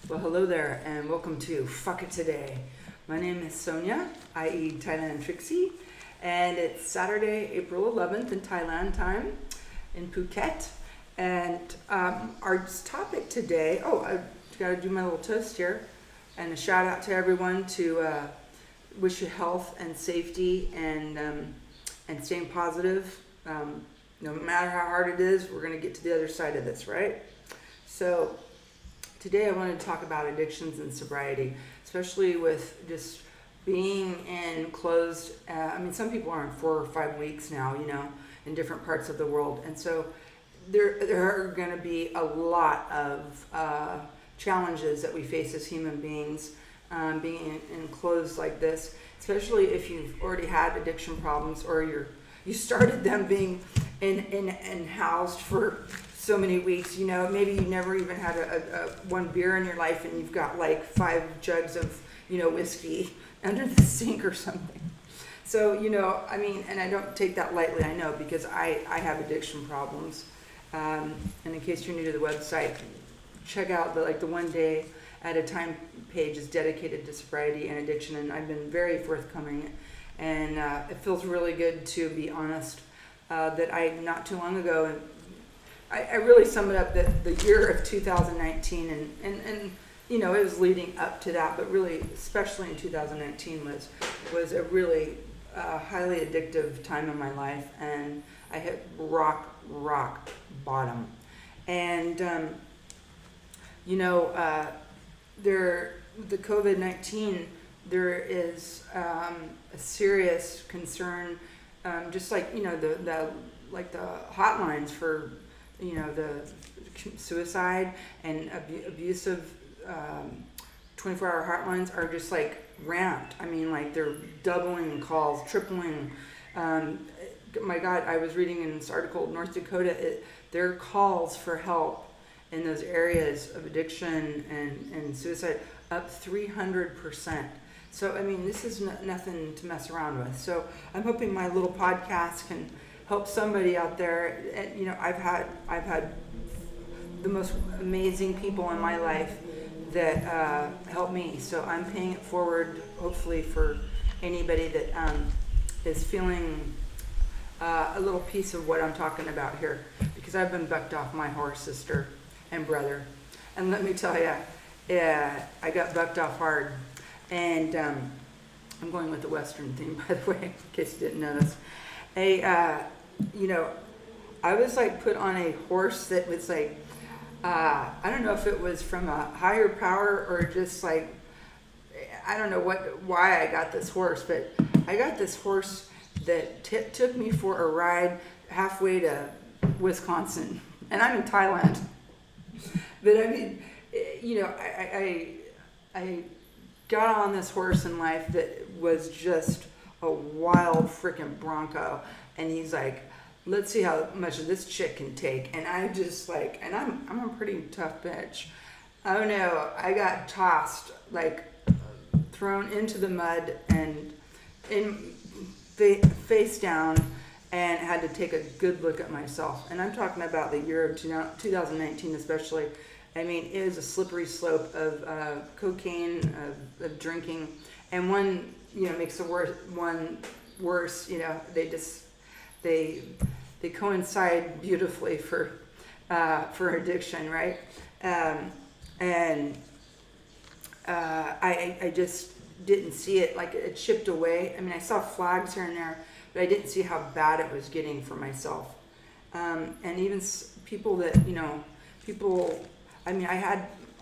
Well, hello there, and welcome to Fuck It Today. My name is Sonia, i.e. Thailand Trixie, and it's Saturday, April 11th in Thailand time in Phuket. And our topic today, I've got to do my little toast here, and a shout out to everyone to wish you health and safety and staying positive. No matter how hard it is, we're going to get to the other side of this, right? So today I wanted to talk about addictions and sobriety, especially with just being in closed, some people are in 4 or 5 weeks now, in different parts of the world. And so there are going to be a lot of challenges that we face as human beings being enclosed like this, especially if you've already had addiction problems or you started them being in housed for so many weeks. Maybe you never even had a one beer in your life and you've got like 5 jugs of whiskey under the sink or something. So and I don't take that lightly, I know, because I have addiction problems. And in case you're new to the website, check out the 1 day at a time page is dedicated to sobriety and addiction, and I've been very forthcoming, and it feels really good to be honest that I not too long ago, and I really sum it up that the year of 2019 and it was leading up to that, but really especially in 2019 was a really highly addictive time in my life, and I hit rock bottom. And the COVID-19, there is a serious concern, just like the hotlines for the suicide and abusive 24-hour hotlines are just ramped. They're doubling calls, tripling. My God, I was reading in this article, North Dakota, their calls for help in those areas of addiction and suicide up 300%. So, this is nothing to mess around with. So I'm hoping my little podcast can help somebody out there. And, I've had the most amazing people in my life that help me. So I'm paying it forward, hopefully, for anybody that is feeling a little piece of what I'm talking about here, because I've been bucked off my horse, sister and brother. And let me tell you, I got bucked off hard. And I'm going with the Western theme, by the way, in case you didn't notice. I was put on a horse that was I don't know if it was from a higher power or just I don't know why I got this horse, but I got this horse that took me for a ride halfway to Wisconsin, and I'm in Thailand. But I got on this horse in life that was just a wild freaking bronco, and he's like, let's see how much of this chick can take. And I just and I'm a pretty tough bitch. Oh no, I got tossed, thrown into the mud and face down, and had to take a good look at myself. And I'm talking about the year of 2019 especially. It is a slippery slope of cocaine, of drinking, and one makes the one worse. They coincide beautifully for addiction, right? I just didn't see it. It chipped away. I saw flags here and there, but I didn't see how bad it was getting for myself. And even people that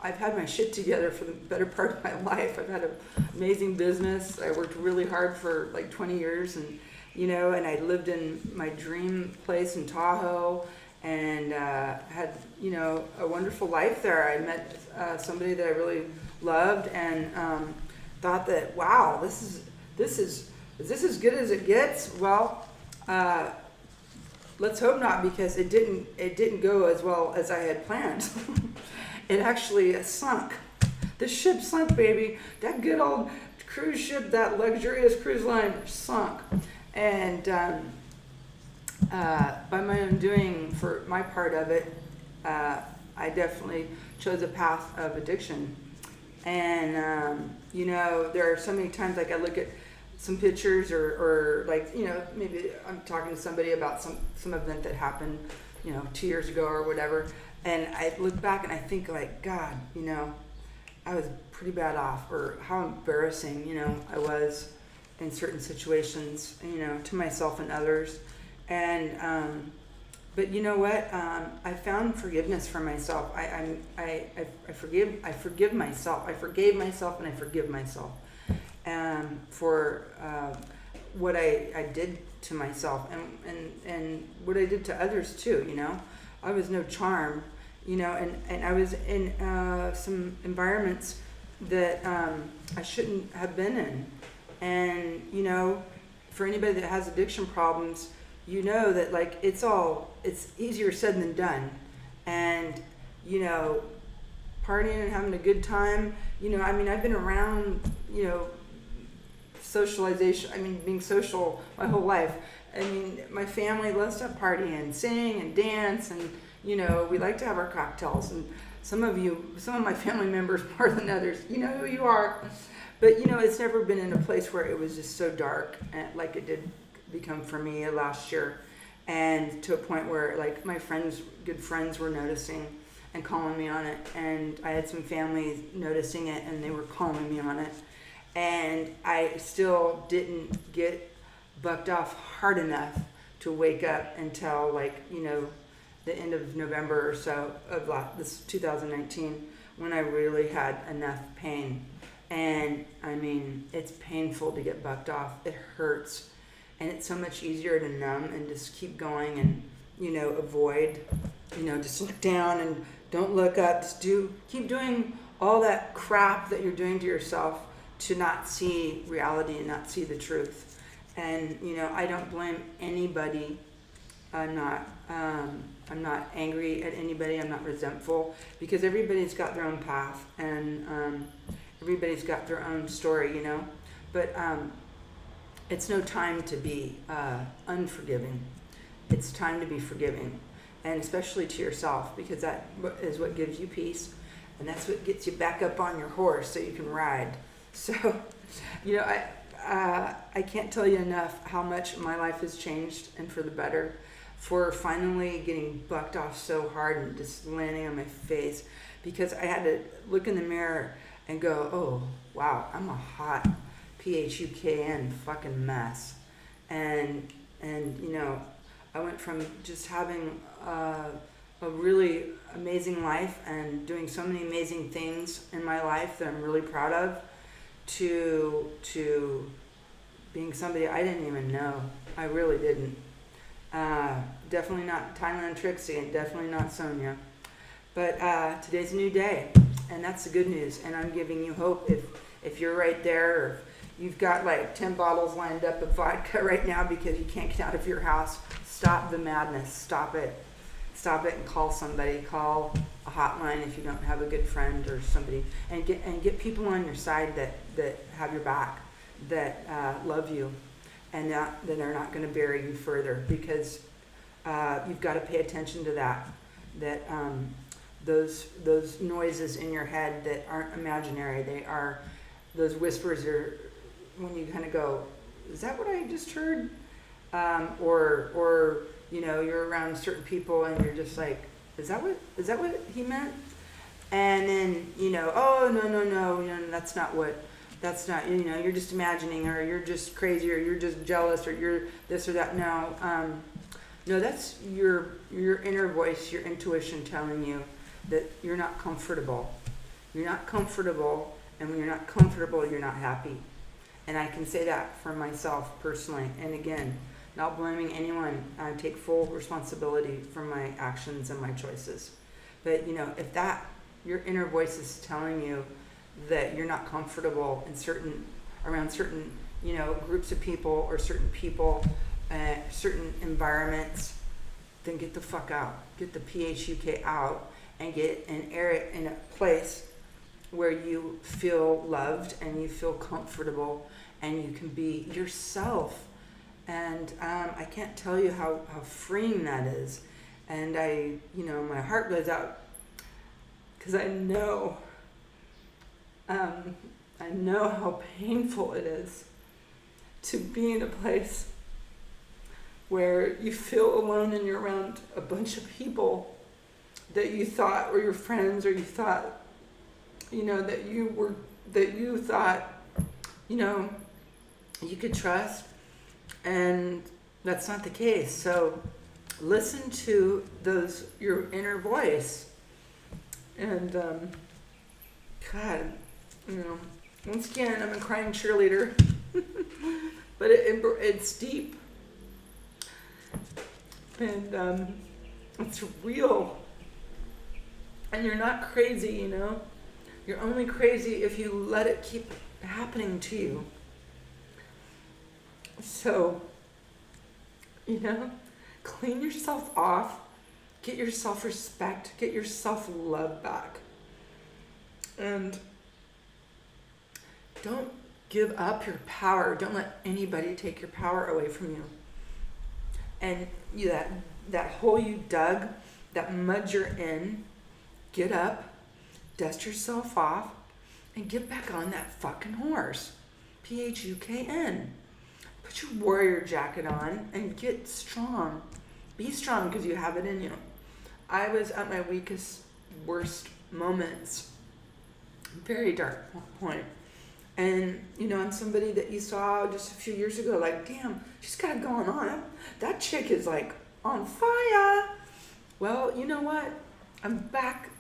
I've had my shit together for the better part of my life. I've had an amazing business. I worked really hard for 20 years, and and I lived in my dream place in Tahoe, and had a wonderful life there. I met somebody that I really loved, and thought that, wow, is this as good as it gets? Well, let's hope not, because it didn't go as well as I had planned. It actually sunk. The ship sunk, baby. That good old cruise ship, that luxurious cruise line, sunk. And by my own doing, for my part of it, I definitely chose a path of addiction. And, there are so many times, like, I look at some pictures or like, maybe I'm talking to somebody about some event that happened, 2 years ago or whatever. And I look back and I think, like, God, I was pretty bad off, or how embarrassing, I was in certain situations, to myself and others. And, but you know what? I found forgiveness for myself. I forgive myself. I forgave myself, and I forgive myself for what I did to myself, and what I did to others too. I was no charm. And I was in some environments that I shouldn't have been in. And for anybody that has addiction problems, that, like, it's easier said than done. And partying and having a good time, I've been around socialization, being social my whole life. My family loves to party and sing and dance, and we like to have our cocktails. And some of my family members more than others, you know who you are. But it's never been in a place where it was just so dark, like it did become for me last year, and to a point where, like, my good friends were noticing and calling me on it, and I had some family noticing it and they were calling me on it, and I still didn't get bucked off hard enough to wake up until, like, the end of November or so of this 2019, when I really had enough pain. And it's painful to get bucked off. It hurts. And it's so much easier to numb and just keep going and, avoid, just look down and don't look up. Just keep doing all that crap that you're doing to yourself to not see reality and not see the truth. And, I don't blame anybody. I'm not angry at anybody. I'm not resentful, because everybody's got their own path, and everybody's got their own story, But it's no time to be unforgiving. It's time to be forgiving, and especially to yourself, because that is what gives you peace, and that's what gets you back up on your horse so you can ride. So, I can't tell you enough how much my life has changed, and for the better, for finally getting bucked off so hard and just landing on my face, because I had to look in the mirror and go, oh, wow, I'm a hot PHUKN fucking mess. And I went from just having a really amazing life and doing so many amazing things in my life that I'm really proud of, to being somebody I didn't even know. I really didn't. Definitely not Thailand Trixie, and definitely not Sonia. But today's a new day, and that's the good news. And I'm giving you hope. If you're right there, or you've got like 10 bottles lined up of vodka right now because you can't get out of your house, stop the madness. Stop it and call somebody. Call a hotline if you don't have a good friend or somebody, and get people on your side that have your back, that love you, and that are not going to bury you further, because you've got to pay attention to that those noises in your head that aren't imaginary. They are, those whispers are when you kind of go, is that what I just heard? Or you're around certain people and you're just like, is that what he meant? And then oh no, that's not, you're just imagining, or you're just crazy, or you're just jealous, or you're this or that. No, that's your inner voice, your intuition telling you that you're not comfortable. You're not comfortable, and when you're not comfortable, you're not happy. And I can say that for myself personally. And again, not blaming anyone. I take full responsibility for my actions and my choices. But if your inner voice is telling you that you're not comfortable around certain groups of people, or certain people, certain environments, then get the fuck out. Get the PHUK out, and get an area in a place where you feel loved and you feel comfortable and you can be yourself. And I can't tell you how freeing that is. And my heart goes out, because I know I know how painful it is to be in a place where you feel alone and you're around a bunch of people that you thought were your friends, or you thought, that you thought, you could trust, and that's not the case. So listen to your inner voice, and God, once again, I'm a crying cheerleader, but it's deep, and it's real, and you're not crazy, You're only crazy if you let it keep happening to you. So, clean yourself off, get your self-respect, get your self-love back. And don't give up your power. Don't let anybody take your power away from you. And that hole you dug, that mud you're in, get up, dust yourself off, and get back on that fucking horse. PHUKN. Put your warrior jacket on and get strong. Be strong, because you have it in you. I was at my weakest, worst moments. Very dark point. And, I'm somebody that you saw just a few years ago, like, damn, she's got it going on. That chick is like on fire. Well, you know what? I'm back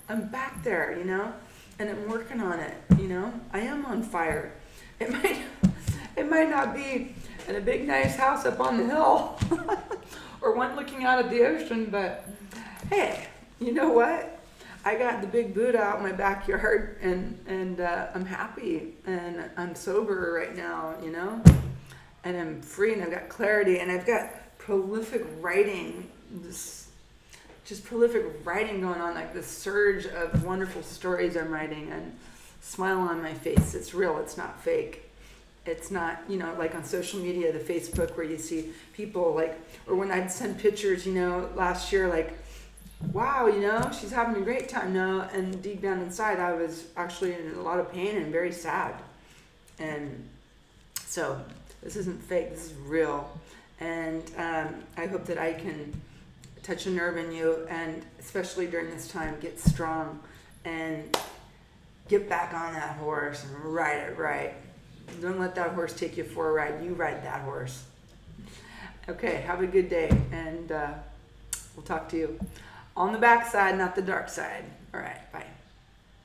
there, and I'm working on it, I am on fire. It might not be in a big nice house up on the hill or one looking out at the ocean, but hey, you know what? I got the big Buddha out in my backyard, and I'm happy, and I'm sober right now, and I'm free, and I've got clarity, and I've got prolific writing, just prolific writing going on, like this surge of wonderful stories I'm writing, and smile on my face. It's real, it's not fake. It's not, like on social media, the Facebook, where you see people like, or when I'd send pictures, last year, like, wow, she's having a great time. No, and deep down inside, I was actually in a lot of pain and very sad. And so this isn't fake, this is real. And I hope that I can touch a nerve in you, and especially during this time, get strong and get back on that horse and ride it right. Don't let that horse take you for a ride. You ride that horse. Okay, have a good day, and we'll talk to you on the backside, not the dark side. All right, bye.